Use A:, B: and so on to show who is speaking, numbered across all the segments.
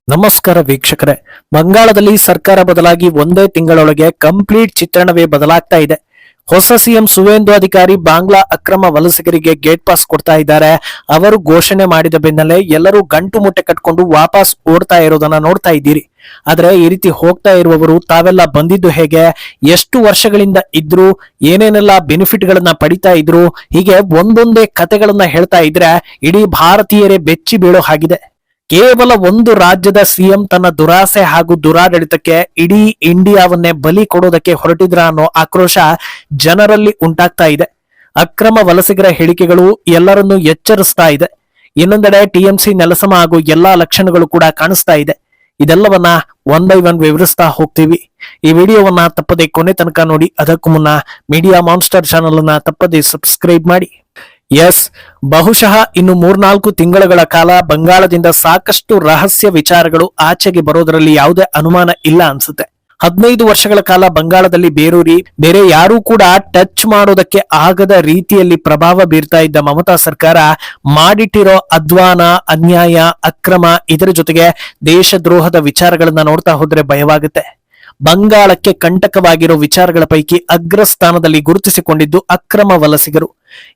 A: ನಮಸ್ಕಾರ ವೀಕ್ಷಕರೇ. ಬಂಗಾಳದಲ್ಲಿ ಸರ್ಕಾರ ಬದಲಾಗಿ ಒಂದೇ ತಿಂಗಳೊಳಗೆ ಕಂಪ್ಲೀಟ್ ಚಿತ್ರಣವೇ ಬದಲಾಗ್ತಾ ಇದೆ. ಹೊಸ ಸಿಎಂ ಸುವೇಂದು ಅಧಿಕಾರಿ ಬಾಂಗ್ಲಾ ಅಕ್ರಮ ವಲಸಿಗರಿಗೆ ಗೇಟ್ ಪಾಸ್ ಕೊಡ್ತಾ ಇದ್ದಾರೆ. ಅವರು ಘೋಷಣೆ ಮಾಡಿದ ಬೆನ್ನಲ್ಲೇ ಎಲ್ಲರೂ ಗಂಟು ಮುಟ್ಟೆ ಕಟ್ಕೊಂಡು ವಾಪಸ್ ಓಡ್ತಾ ಇರೋದನ್ನ ನೋಡ್ತಾ ಇದ್ದೀರಿ. ಆದ್ರೆ ಈ ರೀತಿ ಹೋಗ್ತಾ ಇರುವವರು ತಾವೆಲ್ಲ ಬಂದಿದ್ದು ಹೇಗೆ, ಎಷ್ಟು ವರ್ಷಗಳಿಂದ ಇದ್ರು, ಏನೇನೆಲ್ಲ ಬೆನಿಫಿಟ್ ಗಳನ್ನ ಪಡಿತಾ ಇದ್ರು, ಹೀಗೆ ಒಂದೊಂದೇ ಕತೆಗಳನ್ನ ಹೇಳ್ತಾ ಇದ್ರೆ ಇಡೀ ಭಾರತೀಯರೇ ಬೆಚ್ಚಿ ಬೀಳೋ ಹಾಗಿದೆ. ಕೇವಲ ಒಂದು ರಾಜ್ಯದ ಸಿಎಂ ತನ್ನ ದುರಾಸೆ ಹಾಗೂ ದುರಾಡಳಿತಕ್ಕೆ ಇಡೀ ಇಂಡಿಯಾವನ್ನೇ ಬಲಿ ಕೊಡೋದಕ್ಕೆ ಹೊರಟಿದ್ರ ಅನ್ನೋ ಆಕ್ರೋಶ ಜನರಲ್ಲಿ ಉಂಟಾಗ್ತಾ ಇದೆ. ಅಕ್ರಮ ವಲಸಿಗರ ಹೇಳಿಕೆಗಳು ಎಲ್ಲರನ್ನೂ ಎಚ್ಚರಿಸ್ತಾ ಇದೆ. ಇನ್ನೊಂದೆಡೆ ಟಿಎಂಸಿ ನೆಲಸಮ ಹಾಗೂ ಎಲ್ಲಾ ಲಕ್ಷಣಗಳು ಕೂಡ ಕಾಣಿಸ್ತಾ ಇದೆ. ಇದೆಲ್ಲವನ್ನ ಒನ್ ಬೈ ಒನ್ ವಿವರಿಸ್ತಾ ಹೋಗ್ತೀವಿ. ಈ ವಿಡಿಯೋವನ್ನ ತಪ್ಪದೆ ಕೊನೆ ತನಕ ನೋಡಿ. ಅದಕ್ಕೂ ಮುನ್ನ ಮೀಡಿಯಾ ಮಾನ್ಸ್ಟರ್ ಚಾನಲ್ ಅನ್ನ ತಪ್ಪದೆ ಸಬ್ಸ್ಕ್ರೈಬ್ ಮಾಡಿ. ಎಸ್, ಬಹುಶಃ ಇನ್ನು 3-4 ತಿಂಗಳುಗಳ ಕಾಲ ಬಂಗಾಳದಿಂದ ಸಾಕಷ್ಟು ರಹಸ್ಯ ವಿಚಾರಗಳು ಆಚೆಗೆ ಬರೋದರಲ್ಲಿ ಯಾವುದೇ ಅನುಮಾನ ಇಲ್ಲ ಅನ್ಸುತ್ತೆ. 15 ವರ್ಷಗಳ ಕಾಲ ಬಂಗಾಳದಲ್ಲಿ ಬೇರೂರಿ ಬೇರೆ ಯಾರೂ ಕೂಡ ಟಚ್ ಮಾಡೋದಕ್ಕೆ ಆಗದ ರೀತಿಯಲ್ಲಿ ಪ್ರಭಾವ ಬೀರ್ತಾ ಇದ್ದ ಮಮತಾ ಸರ್ಕಾರ ಮಾಡಿಟ್ಟಿರೋ ಅಧ್ವಾನ, ಅನ್ಯಾಯ, ಅಕ್ರಮ, ಇದರ ಜೊತೆಗೆ ದೇಶದ್ರೋಹದ ವಿಚಾರಗಳನ್ನ ನೋಡ್ತಾ ಹೋದ್ರೆ ಭಯವಾಗುತ್ತೆ. ಬಂಗಾಳಕ್ಕೆ ಕಂಟಕವಾಗಿರೋ ವಿಚಾರಗಳ ಪೈಕಿ ಅಗ್ರಸ್ಥಾನದಲ್ಲಿ ಗುರುತಿಸಿಕೊಂಡಿದ್ದು ಅಕ್ರಮ ವಲಸಿಗರು.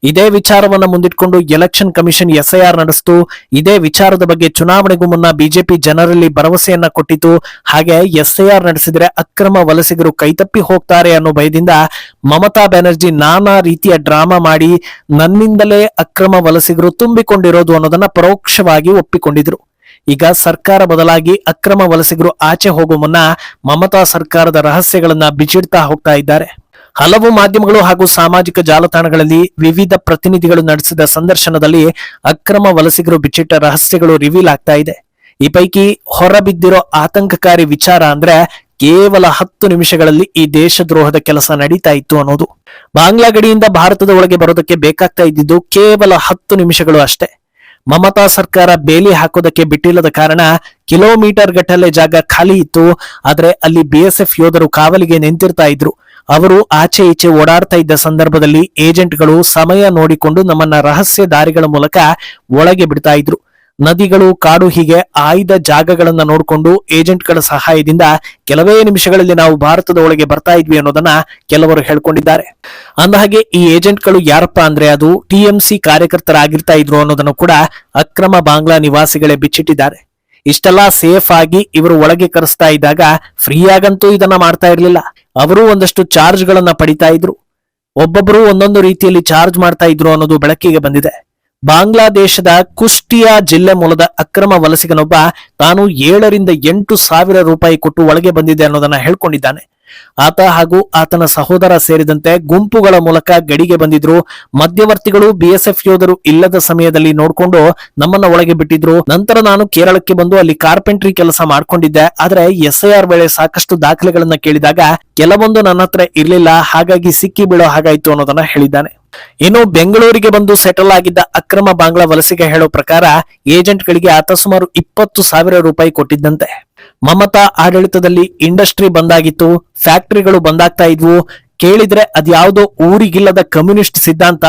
A: ಇದೇ ವಿಚಾರವನ್ನ ಮುಂದಿಟ್ಕೊಂಡು ಎಲೆಕ್ಷನ್ ಕಮಿಷನ್ ಎಸ್ಐಆರ್ ನಡೆಸಿತು. ಇದೇ ವಿಚಾರದ ಬಗ್ಗೆ ಚುನಾವಣೆಗೂ ಮುನ್ನ ಬಿಜೆಪಿ ಜನರಲ್ಲಿ ಭರವಸೆಯನ್ನ ಕೊಟ್ಟಿತು. ಹಾಗೆ ಎಸ್ಐಆರ್ ನಡೆಸಿದ್ರೆ ಅಕ್ರಮ ವಲಸಿಗರು ಕೈತಪ್ಪಿ ಹೋಗ್ತಾರೆ ಅನ್ನೋ ಭಯದಿಂದ ಮಮತಾ ಬ್ಯಾನರ್ಜಿ ನಾನಾ ರೀತಿಯ ಡ್ರಾಮಾ ಮಾಡಿ ನನ್ನಿಂದಲೇ ಅಕ್ರಮ ವಲಸಿಗರು ತುಂಬಿಕೊಂಡಿರೋದು ಅನ್ನೋದನ್ನ ಪರೋಕ್ಷವಾಗಿ ಒಪ್ಪಿಕೊಂಡಿದ್ರು. ಈಗ ಸರ್ಕಾರ ಬದಲಾಗಿ ಅಕ್ರಮ ವಲಸಿಗರು ಆಚೆ ಹೋಗೋ ಮುನ್ನ ಮಮತಾ ಸರ್ಕಾರದ ರಹಸ್ಯಗಳನ್ನ ಬಿಚ್ಚಿಡ್ತಾ ಹೋಗ್ತಾ ಇದ್ದಾರೆ. ಹಲವು ಮಾಧ್ಯಮಗಳು ಹಾಗೂ ಸಾಮಾಜಿಕ ಜಾಲತಾಣಗಳಲ್ಲಿ ವಿವಿಧ ಪ್ರತಿನಿಧಿಗಳು ನಡೆಸಿದ ಸಂದರ್ಶನದಲ್ಲಿ ಅಕ್ರಮ ವಲಸಿಗರು ಬಿಚ್ಚಿಟ್ಟ ರಹಸ್ಯಗಳು ರಿವೀಲ್ ಆಗ್ತಾ ಇದೆ. ಈ ಪೈಕಿ ಹೊರಬಿದ್ದಿರೋ ಆತಂಕಕಾರಿ ವಿಚಾರ ಅಂದ್ರೆ ಕೇವಲ 10 ನಿಮಿಷಗಳಲ್ಲಿ ಈ ದೇಶದ್ರೋಹದ ಕೆಲಸ ನಡೀತಾ ಇತ್ತು ಅನ್ನೋದು. ಬಾಂಗ್ಲಾ ಗಡಿಯಿಂದ ಭಾರತದ ಒಳಗೆ ಬರೋದಕ್ಕೆ ಬೇಕಾಗ್ತಾ ಇದ್ದಿದ್ದು ಕೇವಲ 10 ನಿಮಿಷಗಳು ಅಷ್ಟೇ. ಮಮತಾ ಸರ್ಕಾರ ಬೇಲಿ ಹಾಕೋದಕ್ಕೆ ಬಿಟ್ಟಿಲ್ಲದ ಕಾರಣ ಕಿಲೋಮೀಟರ್ ಗಟ್ಟಲೆ ಜಾಗ ಖಾಲಿ ಇತ್ತು. ಆದ್ರೆ ಅಲ್ಲಿ ಬಿಎಸ್ಎಫ್ ಯೋಧರು ಕಾವಲಿಗೆ ನಿಂತಿರ್ತಾ ಇದ್ರು. ಅವರು ಆಚೆ ಈಚೆ ಓಡಾಡ್ತಾ ಇದ್ದ ಸಂದರ್ಭದಲ್ಲಿ ಏಜೆಂಟ್ಗಳು ಸಮಯ ನೋಡಿಕೊಂಡು ನಮ್ಮನ್ನ ರಹಸ್ಯ ದಾರಿಗಳ ಮೂಲಕ ಒಳಗೆ ಬಿಡ್ತಾ ಇದ್ರು. ನದಿಗಳು, ಕಾಡು, ಹೀಗೆ ಆಯ್ದ ಜಾಗಗಳನ್ನ ನೋಡಿಕೊಂಡು ಏಜೆಂಟ್ಗಳ ಸಹಾಯದಿಂದ ಕೆಲವೇ ನಿಮಿಷಗಳಲ್ಲಿ ನಾವು ಭಾರತದ ಒಳಗೆ ಬರ್ತಾ ಇದ್ವಿ ಅನ್ನೋದನ್ನ ಕೆಲವರು ಹೇಳ್ಕೊಂಡಿದ್ದಾರೆ. ಅಂದಹಾಗೆ ಈ ಏಜೆಂಟ್ಗಳು ಯಾರಪ್ಪ ಅಂದ್ರೆ ಅದು ಟಿಎಂಸಿ ಕಾರ್ಯಕರ್ತರಾಗಿರ್ತಾ ಇದ್ರು ಅನ್ನೋದನ್ನು ಕೂಡ ಅಕ್ರಮ ಬಾಂಗ್ಲಾ ನಿವಾಸಿಗಳೇ ಬಿಚ್ಚಿಟ್ಟಿದ್ದಾರೆ. ಇಷ್ಟೆಲ್ಲಾ ಸೇಫ್ ಆಗಿ ಇವರು ಒಳಗೆ ಕರೆಸ್ತಾ ಇದ್ದಾಗ ಫ್ರೀಯಾಗಂತೂ ಇದನ್ನ ಮಾಡ್ತಾ ಇರ್ಲಿಲ್ಲ. ಅವರು ಒಂದಷ್ಟು ಚಾರ್ಜ್ ಗಳನ್ನ ಪಡಿತಾ ಇದ್ರು. ಒಬ್ಬೊಬ್ಬರು ಒಂದೊಂದು ರೀತಿಯಲ್ಲಿ ಚಾರ್ಜ್ ಮಾಡ್ತಾ ಇದ್ರು ಅನ್ನೋದು ಬೆಳಕಿಗೆ ಬಂದಿದೆ. ಬಾಂಗ್ಲಾದೇಶದ ಕುಷ್ಟಿಯಾ ಜಿಲ್ಲೆ ಮೂಲದ ಅಕ್ರಮ ವಲಸಿಗನೊಬ್ಬ ತಾನು 7,000-8 ಸಾವಿರ ರೂಪಾಯಿ ಕೊಟ್ಟು ಒಳಗೆ ಬಂದಿದೆ ಅನ್ನೋದನ್ನ ಹೇಳ್ಕೊಂಡಿದ್ದಾನೆ. ಆತ ಹಾಗೂ ಆತನ ಸಹೋದರ ಸೇರಿದಂತೆ ಗುಂಪುಗಳ ಮೂಲಕ ಗಡಿಗೆ ಬಂದಿದ್ರು. ಮಧ್ಯವರ್ತಿಗಳು ಬಿಎಸ್ಎಫ್ ಯೋಧರು ಇಲ್ಲದ ಸಮಯದಲ್ಲಿ ನೋಡ್ಕೊಂಡು ನಮ್ಮನ್ನ ಒಳಗೆ ಬಿಟ್ಟಿದ್ರು. ನಂತರ ನಾನು ಕೇರಳಕ್ಕೆ ಬಂದು ಅಲ್ಲಿ ಕಾರ್ಪೆಂಟ್ರಿ ಕೆಲಸ ಮಾಡ್ಕೊಂಡಿದ್ದೆ. ಆದ್ರೆ ಎಸ್ಐಆರ್ ವೇಳೆ ಸಾಕಷ್ಟು ದಾಖಲೆಗಳನ್ನ ಕೇಳಿದಾಗ ಕೆಲವೊಂದು ನನ್ನ ಹತ್ರ ಇರ್ಲಿಲ್ಲ, ಹಾಗಾಗಿ ಸಿಕ್ಕಿ ಬೀಳೋ ಹಾಗಾಯ್ತು ಅನ್ನೋದನ್ನ ಹೇಳಿದ್ದಾನೆ. ಇನ್ನು ಬೆಂಗಳೂರಿಗೆ ಬಂದು ಸೆಟಲ್ ಆಗಿದ್ದ ಅಕ್ರಮ ಬಾಂಗ್ಲಾ ವಲಸಿಗ ಹೇಳೋ ಪ್ರಕಾರ ಏಜೆಂಟ್ಗಳಿಗೆ ಆತ ಸುಮಾರು 20 ಸಾವಿರ ರೂಪಾಯಿ ಕೊಟ್ಟಿದ್ದಂತೆ. ಮಮತಾ ಆಡಳಿತದಲ್ಲಿ ಇಂಡಸ್ಟ್ರಿ ಬಂದಾಗಿತ್ತು, ಫ್ಯಾಕ್ಟರಿಗಳು ಬಂದಾಗ್ತಾ ಇದ್ವು. ಕೇಳಿದ್ರೆ ಅದ್ಯಾವುದೋ ಊರಿಗಿಲ್ಲದ ಕಮ್ಯುನಿಸ್ಟ್ ಸಿದ್ಧಾಂತ,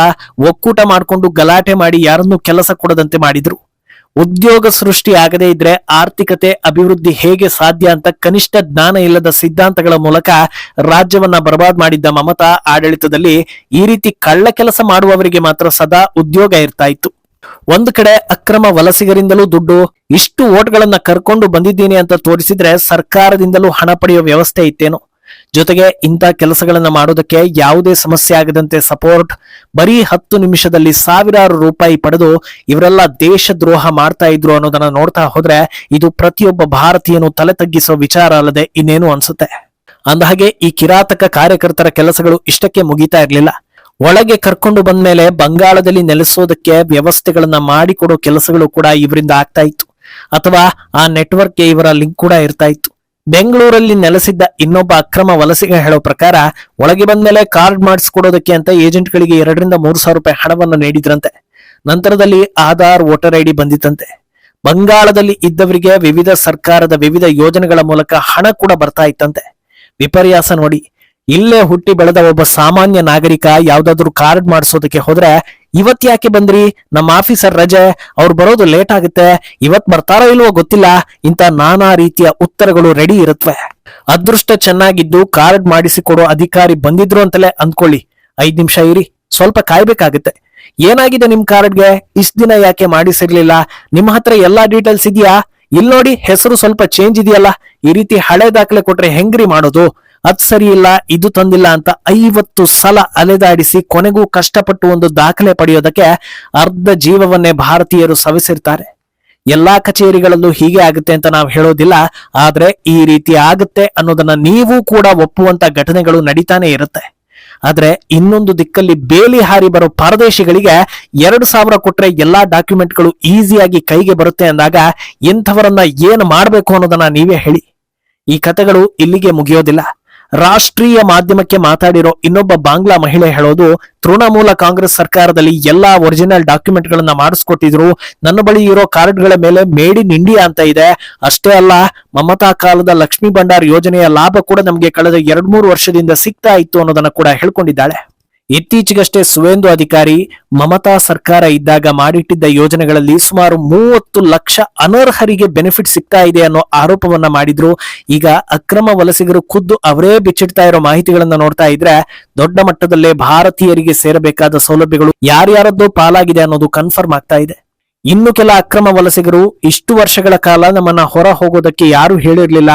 A: ಒಕ್ಕೂಟ ಮಾಡ್ಕೊಂಡು ಗಲಾಟೆ ಮಾಡಿ ಯಾರನ್ನೂ ಕೆಲಸ ಕೊಡದಂತೆ ಮಾಡಿದ್ರು. ಉದ್ಯೋಗ ಸೃಷ್ಟಿ ಆಗದೇ ಇದ್ರೆ ಆರ್ಥಿಕತೆ ಅಭಿವೃದ್ಧಿ ಹೇಗೆ ಸಾಧ್ಯ ಅಂತ ಕನಿಷ್ಠ ಜ್ಞಾನ ಇಲ್ಲದ ಸಿದ್ಧಾಂತಗಳ ಮೂಲಕ ರಾಜ್ಯವನ್ನ ಬರ್ಬಾದ್ ಮಾಡಿದ್ದ ಮಮತಾ ಆಡಳಿತದಲ್ಲಿ ಈ ರೀತಿ ಕಳ್ಳ ಕೆಲಸ ಮಾಡುವವರಿಗೆ ಮಾತ್ರ ಸದಾ ಉದ್ಯೋಗ ಇರ್ತಾ ಇತ್ತು. ಒಂದು ಕಡೆ ಅಕ್ರಮ ವಲಸಿಗರಿಂದಲೂ ದುಡ್ಡು, ಇಷ್ಟು ಓಟ್ಗಳನ್ನ ಕರ್ಕೊಂಡು ಬಂದಿದ್ದೀನಿ ಅಂತ ತೋರಿಸಿದ್ರೆ ಸರ್ಕಾರದಿಂದಲೂ ಹಣ ಪಡೆಯುವ ವ್ಯವಸ್ಥೆ ಇತ್ತೇನೋ. ಜೊತೆಗೆ ಇಂಥ ಕೆಲಸಗಳನ್ನ ಮಾಡೋದಕ್ಕೆ ಯಾವುದೇ ಸಮಸ್ಯೆ ಆಗದಂತೆ ಸಪೋರ್ಟ್. ಬರೀ 10 ನಿಮಿಷದಲ್ಲಿ ಸಾವಿರಾರು ರೂಪಾಯಿ ಪಡೆದು ಇವರೆಲ್ಲ ದೇಶದ್ರೋಹ ಮಾಡ್ತಾ ಇದ್ರು ಅನ್ನೋದನ್ನ ನೋಡ್ತಾ ಹೋದ್ರೆ ಇದು ಪ್ರತಿಯೊಬ್ಬ ಭಾರತೀಯನು ತಲೆ ತಗ್ಗಿಸೋ ವಿಚಾರ ಅಲ್ಲದೆ ಇನ್ನೇನು ಅನ್ಸುತ್ತೆ. ಅಂದಹಾಗೆ ಈ ಕಿರಾತಕ ಕಾರ್ಯಕರ್ತರ ಕೆಲಸಗಳು ಇಷ್ಟಕ್ಕೆ ಮುಗಿತಾ ಇರ್ಲಿಲ್ಲ. ಒಳಗೆ ಕರ್ಕೊಂಡು ಬಂದ್ಮೇಲೆ ಬಂಗಾಳದಲ್ಲಿ ನೆಲೆಸೋದಕ್ಕೆ ವ್ಯವಸ್ಥೆಗಳನ್ನ ಮಾಡಿಕೊಡೋ ಕೆಲಸಗಳು ಕೂಡ ಇವರಿಂದ ಆಗ್ತಾ ಇತ್ತು, ಅಥವಾ ಆ ನೆಟ್ವರ್ಕ್ಗೆ ಇವರ ಲಿಂಕ್ ಕೂಡ ಇರ್ತಾ ಇತ್ತು. ಬೆಂಗಳೂರಲ್ಲಿ ನೆಲೆಸಿದ್ದ ಇನ್ನೊಬ್ಬ ಅಕ್ರಮ ವಲಸಿಗ ಹೇಳೋ ಪ್ರಕಾರ ಒಳಗೆ ಬಂದ್ಮೇಲೆ ಕಾರ್ಡ್ ಮಾಡಿಸ್ಕೊಡೋದಕ್ಕೆ ಅಂತ ಏಜೆಂಟ್ಗಳಿಗೆ 2,000-3 ಸಾವಿರ ರೂಪಾಯಿ ಹಣವನ್ನು ನೀಡಿದ್ರಂತೆ. ನಂತರದಲ್ಲಿ ಆಧಾರ್, ವೋಟರ್ ಐಡಿ ಬಂದಿತ್ತಂತೆ. ಬಂಗಾಳದಲ್ಲಿ ಇದ್ದವರಿಗೆ ವಿವಿಧ ಸರ್ಕಾರದ ವಿವಿಧ ಯೋಜನೆಗಳ ಮೂಲಕ ಹಣ ಕೂಡ ಬರ್ತಾ ಇತ್ತಂತೆ. ವಿಪರ್ಯಾಸ ನೋಡಿ, ಇಲ್ಲೇ ಹುಟ್ಟಿ ಬೆಳೆದ ಒಬ್ಬ ಸಾಮಾನ್ಯ ನಾಗರಿಕ ಯಾವ್ದಾದ್ರು ಕಾರ್ಡ್ ಮಾಡಿಸೋದಕ್ಕೆ ಹೋದ್ರೆ ಇವತ್ ಯಾಕೆ ಬಂದ್ರಿ, ನಮ್ಮ ಆಫೀಸರ್ ರಜೆ, ಅವ್ರು ಬರೋದು ಲೇಟ್ ಆಗುತ್ತೆ, ಇವತ್ ಬರ್ತಾರೋ ಇಲ್ವೋ ಗೊತ್ತಿಲ್ಲ, ಇಂತ ನಾನಾ ರೀತಿಯ ಉತ್ತರಗಳು ರೆಡಿ ಇರುತ್ತವೆ. ಅದೃಷ್ಟ ಚೆನ್ನಾಗಿದ್ದು ಕಾರ್ಡ್ ಮಾಡಿಸಿಕೊಡೋ ಅಧಿಕಾರಿ ಬಂದಿದ್ರು ಅಂತಲೇ ಅಂದ್ಕೊಳ್ಳಿ, 5 ನಿಮಿಷ ಇರಿ, ಸ್ವಲ್ಪ ಕಾಯ್ಬೇಕಾಗುತ್ತೆ. ಏನಾಗಿದೆ ನಿಮ್ ಕಾರ್ಡ್ಗೆ, ಇಷ್ಟ ದಿನ ಯಾಕೆ ಮಾಡಿಸಿರ್ಲಿಲ್ಲ, ನಿಮ್ಮ ಹತ್ರ ಎಲ್ಲಾ ಡೀಟೇಲ್ಸ್ ಇದೆಯಾ, ಇಲ್ಲಿ ನೋಡಿ ಹೆಸರು ಸ್ವಲ್ಪ ಚೇಂಜ್ ಇದೆಯಲ್ಲ, ಈ ರೀತಿ ಹಳೆ ದಾಖಲೆ ಕೊಟ್ರೆ ಹೆಂಗ್ರಿ ಮಾಡೋದು, ಅದ್ ಸರಿ ಇಲ್ಲ, ಇದು ತಂದಿಲ್ಲ ಅಂತ 50 ಸಲ ಅಲೆದಾಡಿಸಿ ಕೊನೆಗೂ ಕಷ್ಟಪಟ್ಟು ಒಂದು ದಾಖಲೆ ಪಡೆಯೋದಕ್ಕೆ ಅರ್ಧ ಜೀವವನ್ನೇ ಭಾರತೀಯರು ಸವೆಸಿರ್ತಾರೆ. ಎಲ್ಲಾ ಕಚೇರಿಗಳಲ್ಲೂ ಹೀಗೆ ಆಗುತ್ತೆ ಅಂತ ನಾವು ಹೇಳೋದಿಲ್ಲ, ಆದ್ರೆ ಈ ರೀತಿ ಆಗುತ್ತೆ ಅನ್ನೋದನ್ನ ನೀವು ಕೂಡ ಒಪ್ಪುವಂತ ಘಟನೆಗಳು ನಡೀತಾನೆ ಇರುತ್ತೆ. ಆದ್ರೆ ಇನ್ನೊಂದು ದಿಕ್ಕಲ್ಲಿ ಬೇಲಿ ಹಾರಿ ಬರೋ ಪರದೇಶಿಗಳಿಗೆ 2,000 ಕೊಟ್ರೆ ಎಲ್ಲಾ ಡಾಕ್ಯುಮೆಂಟ್ಗಳು ಈಸಿಯಾಗಿ ಕೈಗೆ ಬರುತ್ತೆ ಅಂದಾಗ ಇಂಥವರನ್ನ ಏನ್ ಮಾಡ್ಬೇಕು ಅನ್ನೋದನ್ನ ನೀವೇ ಹೇಳಿ. ಈ ಕಥೆಗಳು ಇಲ್ಲಿಗೆ ಮುಗಿಯೋದಿಲ್ಲ. ರಾಷ್ಟ್ರೀಯ ಮಾಧ್ಯಮಕ್ಕೆ ಮಾತಾಡಿರೋ ಇನ್ನೊಬ್ಬ ಬಾಂಗ್ಲಾ ಮಹಿಳೆ ಹೇಳೋದು, ತೃಣಮೂಲ ಕಾಂಗ್ರೆಸ್ ಸರ್ಕಾರದಲ್ಲಿ ಎಲ್ಲಾ ಒರಿಜಿನಲ್ ಡಾಕ್ಯುಮೆಂಟ್ ಗಳನ್ನ ಮಾಡಿಸ್ಕೊಟ್ಟಿದ್ರು, ನನ್ನ ಬಳಿ ಇರೋ ಕಾರ್ಡ್ಗಳ ಮೇಲೆ ಮೇಡ್ ಇನ್ ಇಂಡಿಯಾ ಅಂತ ಇದೆ. ಅಷ್ಟೇ ಅಲ್ಲ, ಮಮತಾ ಕಾಲದ ಲಕ್ಷ್ಮೀ ಭಂಡಾರ್ ಯೋಜನೆಯ ಲಾಭ ಕೂಡ ನಮಗೆ ಕಳೆದ 2-3 ವರ್ಷದಿಂದ ಸಿಗ್ತಾ ಇತ್ತು ಅನ್ನೋದನ್ನ ಕೂಡ ಹೇಳ್ಕೊಂಡಿದ್ದಾಳೆ. ಇತ್ತೀಚೆಗಷ್ಟೇ ಸುವೇಂದು ಅಧಿಕಾರಿ ಮಮತಾ ಸರ್ಕಾರ ಇದ್ದಾಗ ಮಾಡಿಟ್ಟಿದ್ದ ಯೋಜನೆಗಳಲ್ಲಿ ಸುಮಾರು 30 ಲಕ್ಷ ಅನರ್ಹರಿಗೆ ಬೆನಿಫಿಟ್ ಸಿಗ್ತಾ ಇದೆ ಅನ್ನೋ ಆರೋಪವನ್ನ ಮಾಡಿದ್ರು. ಈಗ ಅಕ್ರಮ ವಲಸಿಗರು ಖುದ್ದು ಅವರೇ ಬಿಚ್ಚಿಡ್ತಾ ಇರೋ ಮಾಹಿತಿಗಳನ್ನ ನೋಡ್ತಾ ಇದ್ರೆ ದೊಡ್ಡ ಮಟ್ಟದಲ್ಲೇ ಭಾರತೀಯರಿಗೆ ಸೇರಬೇಕಾದ ಸೌಲಭ್ಯಗಳು ಯಾರ್ಯಾರದ್ದೋ ಪಾಲಾಗಿದೆ ಅನ್ನೋದು ಕನ್ಫರ್ಮ್ ಆಗ್ತಾ ಇದೆ. ಇನ್ನು ಕೆಲ ಅಕ್ರಮ ವಲಸಿಗರು ಇಷ್ಟು ವರ್ಷಗಳ ಕಾಲ ನಮ್ಮನ್ನ ಹೊರ ಹೋಗೋದಕ್ಕೆ ಯಾರು ಹೇಳಿರ್ಲಿಲ್ಲ,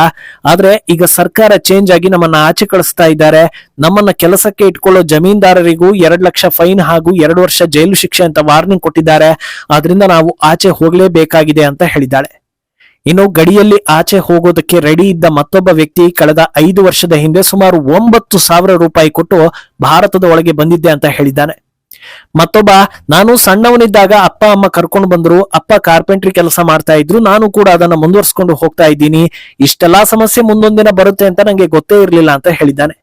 A: ಆದ್ರೆ ಈಗ ಸರ್ಕಾರ ಚೇಂಜ್ ಆಗಿ ನಮ್ಮನ್ನ ಆಚೆ ಕಳಿಸ್ತಾ ಇದ್ದಾರೆ, ನಮ್ಮನ್ನ ಕೆಲಸಕ್ಕೆ ಇಟ್ಕೊಳ್ಳೋ ಜಮೀನ್ದಾರರಿಗೂ 2 ಲಕ್ಷ ಫೈನ್ ಹಾಗೂ 2 ವರ್ಷ ಜೈಲು ಶಿಕ್ಷೆ ಅಂತ ವಾರ್ನಿಂಗ್ ಕೊಟ್ಟಿದ್ದಾರೆ, ಆದ್ರಿಂದ ನಾವು ಆಚೆ ಹೋಗ್ಲೇಬೇಕಾಗಿದೆ ಅಂತ ಹೇಳಿದ್ದಾಳೆ. ಇನ್ನು ಗಡಿಯಲ್ಲಿ ಆಚೆ ಹೋಗೋದಕ್ಕೆ ರೆಡಿ ಇದ್ದ ಮತ್ತೊಬ್ಬ ವ್ಯಕ್ತಿ ಕಳೆದ 5 ವರ್ಷದ ಹಿಂದೆ ಸುಮಾರು 9,000 ರೂಪಾಯಿ ಕೊಟ್ಟು ಭಾರತದ ಒಳಗೆ ಬಂದಿದ್ದೆ ಅಂತ ಹೇಳಿದ್ದಾನೆ. ಮತ್ತೊಬ್ಬ, ನಾನು ಸಣ್ಣವನಿದ್ದಾಗ ಅಪ್ಪ ಅಮ್ಮ ಕರ್ಕೊಂಡು ಬಂದ್ರು, ಅಪ್ಪ ಕಾರ್ಪೆಂಟ್ರಿ ಕೆಲಸ ಮಾಡ್ತಾ ಇದ್ರು, ನಾನು ಕೂಡ ಅದನ್ನ ಮುಂದುವರ್ಸ್ಕೊಂಡು ಹೋಗ್ತಾ ಇದ್ದೀನಿ, ಇಷ್ಟೆಲ್ಲಾ ಸಮಸ್ಯೆ ಮುಂದೊಂದಿನ ಬರುತ್ತೆ ಅಂತ ನಂಗೆ ಗೊತ್ತೇ ಇರ್ಲಿಲ್ಲ ಅಂತ ಹೇಳಿದ್ದಾನೆ.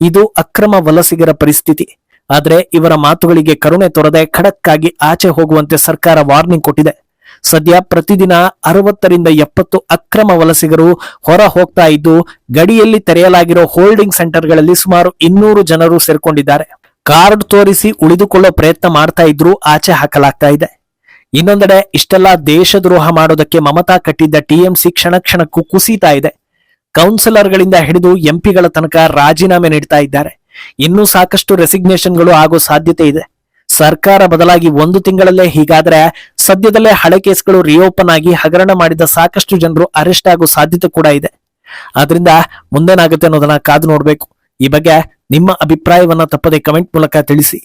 A: ಇದು ಅಕ್ರಮ ವಲಸಿಗರ ಪರಿಸ್ಥಿತಿ. ಆದ್ರೆ ಇವರ ಮಾತುಗಳಿಗೆ ಕರುಣೆ ತೊರೆದೆ ಖಡಕ್ ಆಗಿ ಆಚೆ ಹೋಗುವಂತೆ ಸರ್ಕಾರ ವಾರ್ನಿಂಗ್ ಕೊಟ್ಟಿದೆ. ಸದ್ಯ ಪ್ರತಿದಿನ 60 ರಿಂದ 70 ಅಕ್ರಮ ವಲಸಿಗರು ಹೊರ ಹೋಗ್ತಾ ಇದ್ದು, ಗಡಿಯಲ್ಲಿ ತೆರೆಯಲಾಗಿರೋ ಹೋಲ್ಡಿಂಗ್ ಸೆಂಟರ್ಗಳಲ್ಲಿ ಸುಮಾರು 200 ಜನರು ಸೇರ್ಕೊಂಡಿದ್ದಾರೆ. ಕಾರ್ಡ್ ತೋರಿಸಿ ಉಳಿದುಕೊಳ್ಳೋ ಪ್ರಯತ್ನ ಮಾಡ್ತಾ ಇದ್ರು ಆಚೆ ಹಾಕಲಾಗ್ತಾ ಇದೆ. ಇನ್ನೊಂದೆಡೆ ಇಷ್ಟೆಲ್ಲಾ ದೇಶದ್ರೋಹ ಮಾಡೋದಕ್ಕೆ ಮಮತಾ ಕಟ್ಟಿದ್ದ ಟಿಎಂಸಿ ಕ್ಷಣ ಕ್ಷಣಕ್ಕೂ ಕುಸಿತಾ ಇದೆ. ಕೌನ್ಸಿಲರ್ಗಳಿಂದ ಹಿಡಿದು ಎಂಪಿಗಳ ತನಕ ರಾಜೀನಾಮೆ ನೀಡ್ತಾ ಇದ್ದಾರೆ. ಇನ್ನೂ ಸಾಕಷ್ಟು ರೆಸಿಗ್ನೇಷನ್ಗಳು ಆಗೋ ಸಾಧ್ಯತೆ ಇದೆ. ಸರ್ಕಾರ ಬದಲಾಗಿ 1 ತಿಂಗಳಲ್ಲೇ ಹೀಗಾದ್ರೆ ಸದ್ಯದಲ್ಲೇ ಹಳೆ ಕೇಸ್ಗಳು ರಿಓಪನ್ ಆಗಿ ಹಗರಣ ಮಾಡಿದ ಸಾಕಷ್ಟು ಜನರು ಅರೆಸ್ಟ್ ಆಗೋ ಸಾಧ್ಯತೆ ಕೂಡ ಇದೆ. ಆದ್ರಿಂದ ಮುಂದೇನಾಗುತ್ತೆ ಅನ್ನೋದನ್ನ ಕಾದು ನೋಡ್ಬೇಕು. ಈ ಬಗ್ಗೆ ನಿಮ್ಮ ಅಭಿಪ್ರಾಯವನ್ನ ತಪ್ಪದೆ ಕಮೆಂಟ್ ಮೂಲಕ ತಿಳಿಸಿ.